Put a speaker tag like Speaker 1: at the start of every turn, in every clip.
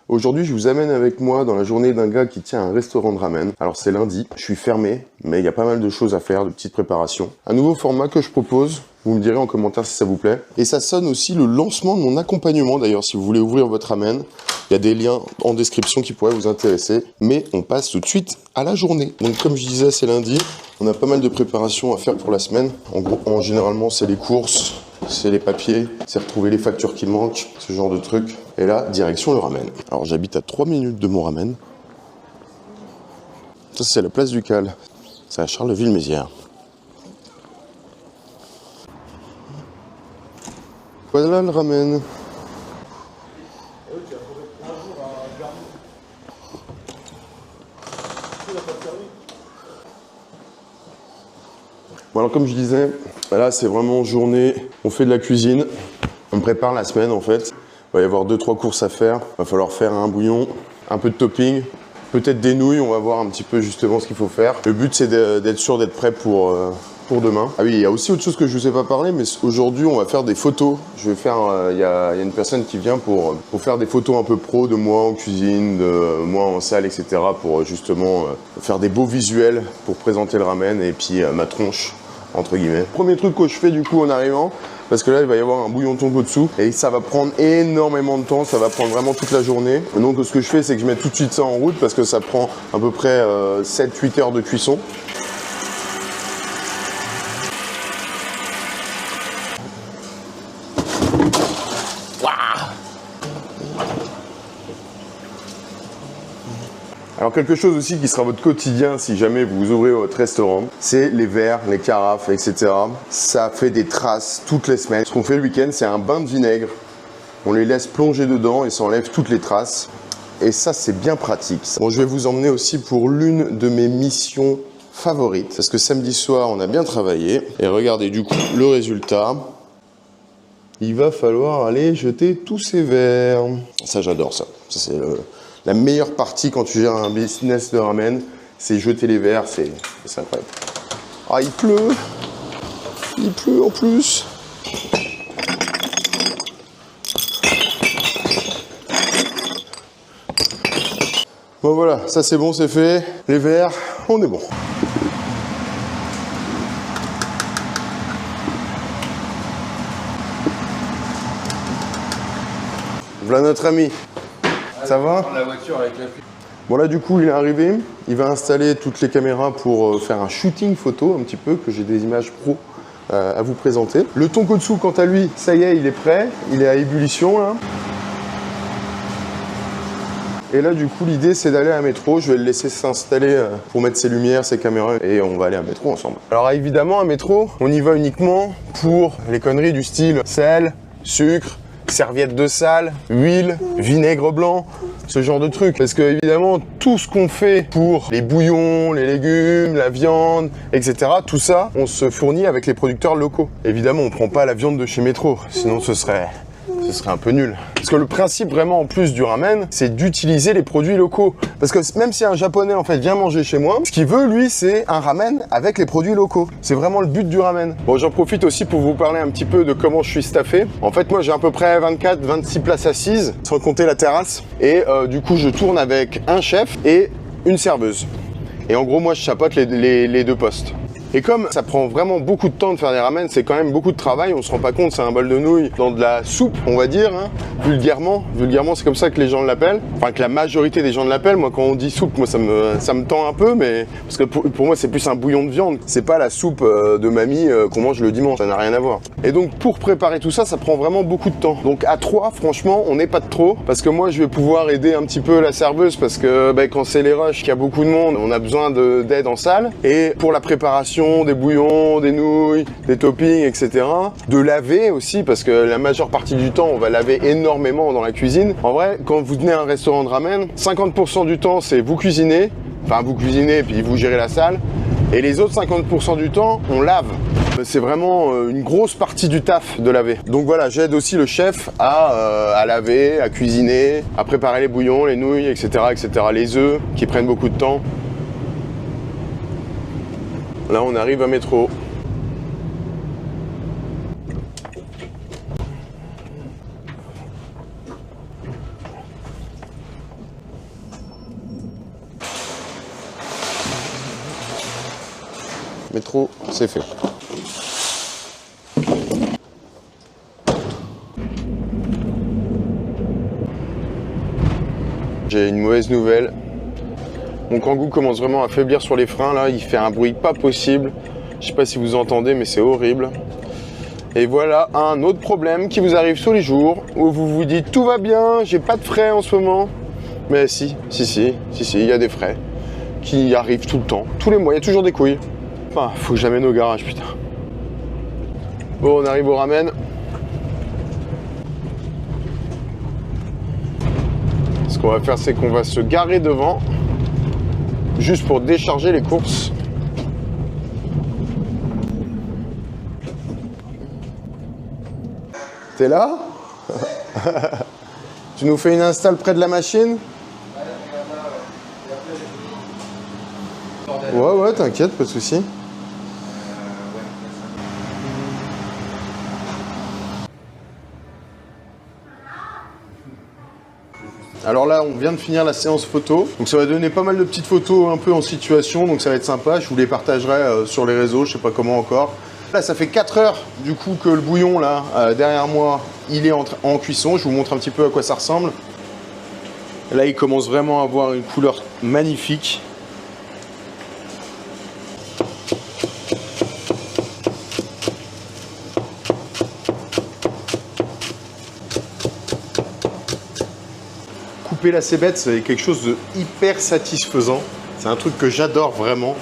Speaker 1: Aujourd'hui, je vous amène avec moi dans la journée d'un gars qui tient un restaurant de ramen. Alors c'est lundi, je suis fermé, mais il y a pas mal de choses à faire, de petites préparations. Un nouveau format que je propose, vous me direz en commentaire si ça vous plaît. Et ça sonne aussi le lancement de mon accompagnement d'ailleurs, si vous voulez ouvrir votre ramen. Il y a des liens en description qui pourraient vous intéresser. Mais on passe tout de suite à la journée. Donc comme je disais, c'est lundi. On a pas mal de préparations à faire pour la semaine. En gros, généralement, c'est les courses, c'est les papiers, c'est retrouver les factures qui manquent, ce genre de trucs. Et là, direction le ramen. Alors j'habite à 3 minutes de mon ramen. Ça, c'est la place du Cal. C'est à Charleville-Mézières. Voilà le ramen. Bon alors comme je disais, là c'est vraiment journée, on fait de la cuisine, on prépare la semaine en fait. Il va y avoir 2-3 courses à faire, il va falloir faire un bouillon, un peu de topping, peut-être des nouilles, on va voir un petit peu justement ce qu'il faut faire. Le but c'est d'être sûr d'être prêt pour demain. Ah oui, il y a aussi autre chose que je vous ai pas parlé, mais aujourd'hui on va faire des photos. Je vais faire, il y a une personne qui vient pour faire des photos un peu pro de moi en cuisine, de moi en salle, etc. pour justement faire des beaux visuels pour présenter le ramen et puis ma tronche, entre guillemets. Premier truc que je fais du coup en arrivant, parce que là il va y avoir un bouillon tonkotsu et ça va prendre énormément de temps, ça va prendre vraiment toute la journée. Et donc ce que je fais c'est que je mets tout de suite ça en route parce que ça prend à peu près 7-8 heures de cuisson. Alors quelque chose aussi qui sera votre quotidien si jamais vous ouvrez votre restaurant, c'est les verres, les carafes, etc. Ça fait des traces toutes les semaines. Ce qu'on fait le week-end, c'est un bain de vinaigre. On les laisse plonger dedans et ça enlève toutes les traces. Et ça, c'est bien pratique. Bon, je vais vous emmener aussi pour l'une de mes missions favorites. Parce que samedi soir, on a bien travaillé. Et regardez du coup le résultat. Il va falloir aller jeter tous ces verres. Ça, j'adore ça. Ça, c'est la meilleure partie quand tu gères un business de ramen, c'est jeter les verres, c'est incroyable. Ah, il pleut en plus. Bon voilà, ça c'est bon, c'est fait. Les verres, on est bon. Voilà notre ami. Ça va ?
Speaker 2: La voiture avec la pluie.
Speaker 1: Bon là du coup il est arrivé, il va installer toutes les caméras pour faire un shooting photo un petit peu, que j'ai des images pro à vous présenter. Le tonkotsu quant à lui, ça y est, il est prêt, il est à ébullition là. Et là du coup l'idée c'est d'aller à métro, je vais le laisser s'installer pour mettre ses lumières, ses caméras et on va aller à métro ensemble. Alors évidemment à métro, on y va uniquement pour les conneries du style sel, sucre, serviettes de salle, huile, vinaigre blanc, ce genre de trucs. Parce que évidemment, tout ce qu'on fait pour les bouillons, les légumes, la viande, etc., tout ça, on se fournit avec les producteurs locaux. Évidemment, on prend pas la viande de chez Métro, sinon ce serait un peu nul. Parce que le principe vraiment en plus du ramen, c'est d'utiliser les produits locaux. Parce que même si un japonais en fait vient manger chez moi, ce qu'il veut lui c'est un ramen avec les produits locaux. C'est vraiment le but du ramen. Bon, j'en profite aussi pour vous parler un petit peu de comment je suis staffé. En fait moi j'ai à peu près 24-26 places assises, sans compter la terrasse. Et du coup je tourne avec un chef et une serveuse. Et en gros moi je chapeaute les deux postes. Et comme ça prend vraiment beaucoup de temps de faire des ramen, c'est quand même beaucoup de travail, on se rend pas compte, c'est un bol de nouilles dans de la soupe, on va dire, hein, vulgairement c'est comme ça que les gens l'appellent, enfin que la majorité des gens l'appellent. Moi quand on dit soupe, moi ça me tend un peu, mais parce que pour moi c'est plus un bouillon de viande, c'est pas la soupe de mamie qu'on mange le dimanche, ça n'a rien à voir. Et donc pour préparer tout ça, ça prend vraiment beaucoup de temps. Donc à 3, franchement, on n'est pas de trop, parce que moi je vais pouvoir aider un petit peu la serveuse, parce que quand c'est les rushs, qu'il y a beaucoup de monde, on a besoin d'aide en salle, et pour la préparation des bouillons, des nouilles, des toppings, etc. De laver aussi, parce que la majeure partie du temps, on va laver énormément dans la cuisine. En vrai, quand vous tenez un restaurant de ramen, 50% du temps, c'est vous cuisinez, et puis vous gérez la salle. Et les autres 50% du temps, on lave. C'est vraiment une grosse partie du taf de laver. Donc voilà, j'aide aussi le chef à laver, à cuisiner, à préparer les bouillons, les nouilles, etc., etc. Les œufs qui prennent beaucoup de temps. Là, on arrive à métro. métro, c'est fait. J'ai une mauvaise nouvelle. Mon Kangoo commence vraiment à faiblir sur les freins là, il fait un bruit pas possible. Je sais pas si vous entendez mais c'est horrible. Et voilà un autre problème qui vous arrive tous les jours où vous vous dites tout va bien, j'ai pas de frais en ce moment. Mais si, il y a des frais qui arrivent tout le temps, tous les mois, il y a toujours des couilles. Enfin, faut que j'amène au garage, putain. Bon, on arrive au ramen. Ce qu'on va faire, c'est qu'on va se garer devant, juste pour décharger les courses. T'es là? Tu nous fais une install près de la machine? Ouais, t'inquiète, pas de souci. Alors là, on vient de finir la séance photo. Donc ça va donner pas mal de petites photos un peu en situation. Donc ça va être sympa. Je vous les partagerai sur les réseaux, je sais pas comment encore. Là, ça fait 4 heures du coup que le bouillon là, derrière moi, il est en cuisson. Je vous montre un petit peu à quoi ça ressemble. Là, il commence vraiment à avoir une couleur magnifique. Couper la cébette, c'est quelque chose de hyper satisfaisant. C'est un truc que j'adore vraiment.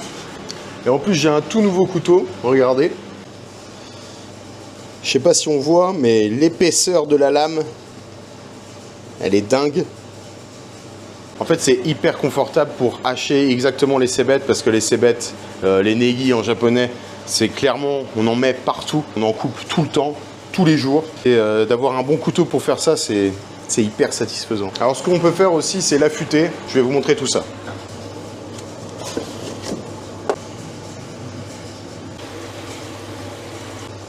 Speaker 1: Et en plus, j'ai un tout nouveau couteau. Regardez. Je sais pas si on voit, mais l'épaisseur de la lame, elle est dingue. En fait, c'est hyper confortable pour hacher exactement les cébettes, parce que les cébettes, les negi en japonais, c'est clairement, on en met partout, on en coupe tout le temps, tous les jours. Et d'avoir un bon couteau pour faire ça, c'est hyper satisfaisant. Alors, ce qu'on peut faire aussi, c'est l'affûter. Je vais vous montrer tout ça.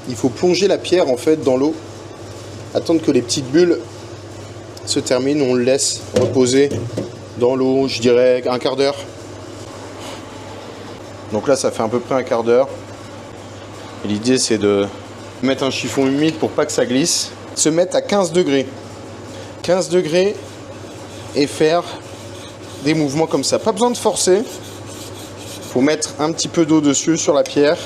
Speaker 1: Il faut plonger la pierre en fait dans l'eau, attendre que les petites bulles se terminent, on le laisse reposer dans l'eau, je dirais un quart d'heure. Donc là ça fait à peu près un quart d'heure. L'idée c'est de mettre un chiffon humide pour pas que ça glisse. Se mettre à 15 degrés. 15 degrés et faire des mouvements comme ça. Pas besoin de forcer. Il faut mettre un petit peu d'eau dessus sur la pierre.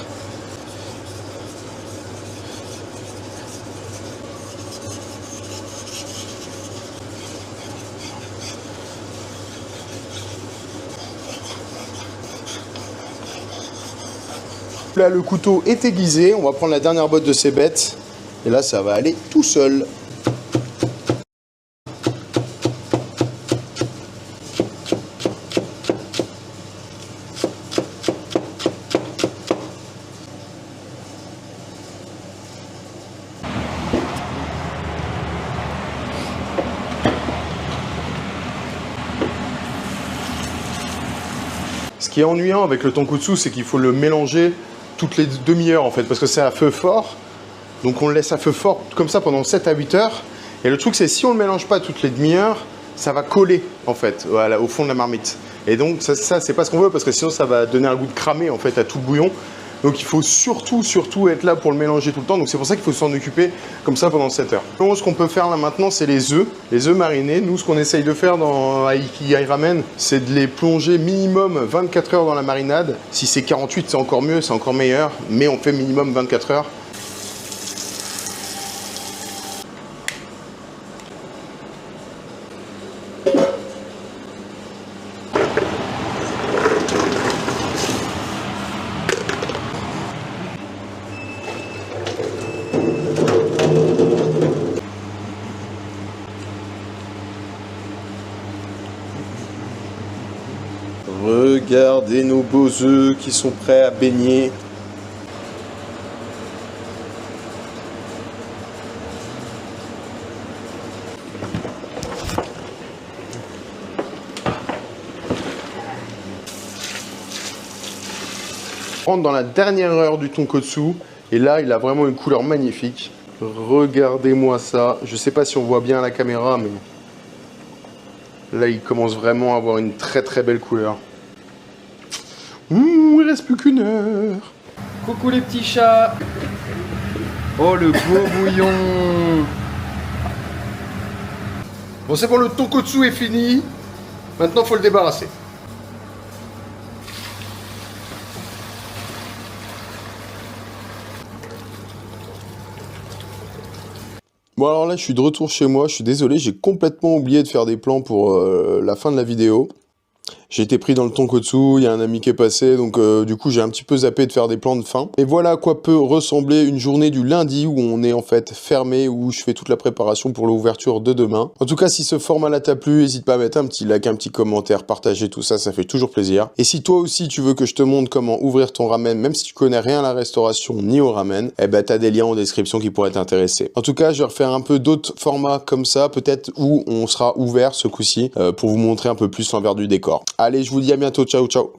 Speaker 1: Là, le couteau est aiguisé. On va prendre la dernière botte de cébette. Et là, ça va aller tout seul. Ce qui est ennuyant avec le tonkotsu, c'est qu'il faut le mélanger toutes les demi-heures en fait, parce que c'est à feu fort. Donc on le laisse à feu fort comme ça pendant 7 à 8 heures. Et le truc c'est si on ne le mélange pas toutes les demi-heures, ça va coller en fait voilà, au fond de la marmite. Et donc ça c'est pas ce qu'on veut, parce que sinon ça va donner un goût de cramé en fait à tout le bouillon. Donc il faut surtout être là pour le mélanger tout le temps. Donc c'est pour ça qu'il faut s'en occuper comme ça pendant 7 heures. Donc ce qu'on peut faire là maintenant, c'est les œufs marinés. Nous, ce qu'on essaye de faire dans Aiki Ramen, c'est de les plonger minimum 24 heures dans la marinade. Si c'est 48, c'est encore mieux, c'est encore meilleur. Mais on fait minimum 24 heures. Regardez nos beaux œufs qui sont prêts à baigner. On rentre dans la dernière heure du tonkotsu et là il a vraiment une couleur magnifique. Regardez-moi ça. Je sais pas si on voit bien à la caméra, mais là il commence vraiment à avoir une très très belle couleur. Il reste plus qu'une heure.
Speaker 2: Coucou les petits chats. Oh le beau bouillon.
Speaker 3: Bon, c'est bon, le tonkotsu est fini. Maintenant, faut le débarrasser.
Speaker 1: Bon alors là je suis de retour chez moi, je suis désolé, j'ai complètement oublié de faire des plans pour la fin de la vidéo. J'ai été pris dans le tonkotsu, il y a un ami qui est passé, donc du coup j'ai un petit peu zappé de faire des plans de fin. Et voilà à quoi peut ressembler une journée du lundi où on est en fait fermé, où je fais toute la préparation pour l'ouverture de demain. En tout cas, si ce format-là t'a plu, n'hésite pas à mettre un petit like, un petit commentaire, partager tout ça, ça fait toujours plaisir. Et si toi aussi tu veux que je te montre comment ouvrir ton ramen, même si tu connais rien à la restauration ni au ramen, eh ben t'as des liens en description qui pourraient t'intéresser. En tout cas, je vais refaire un peu d'autres formats comme ça, peut-être où on sera ouvert ce coup-ci, pour vous montrer un peu plus l'envers du décor. Allez, je vous dis à bientôt, ciao ciao.